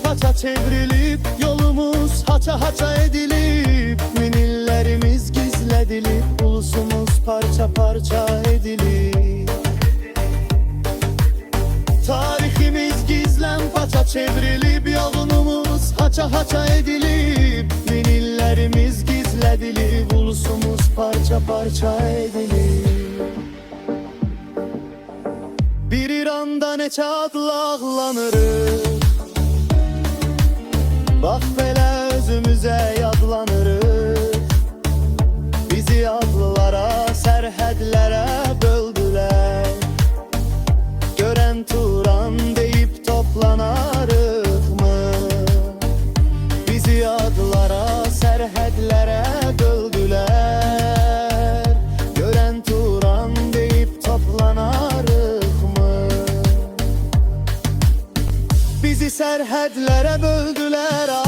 paça çevrilip, yolumuz haça haça edilip, minillerimiz gizledilip, ulusumuz parça parça edilip. Tarihimiz gizlen paça çevrilip, yolumuz haça haça edilip, minillerimiz gizledilip, ulusumuz parça parça edilip. Bir İran'da neçə adla ağlanırıq, bax belə özümüzə yadlanırıq. Bizi adlılara, sərhədlərə böldülər. Görən Turan deyib toplanarıqmı? Bizi adlılara, sərhədlərə böldülər. Görən Turan deyib toplanarıqmı? Bizi sərhədlərə böldülər.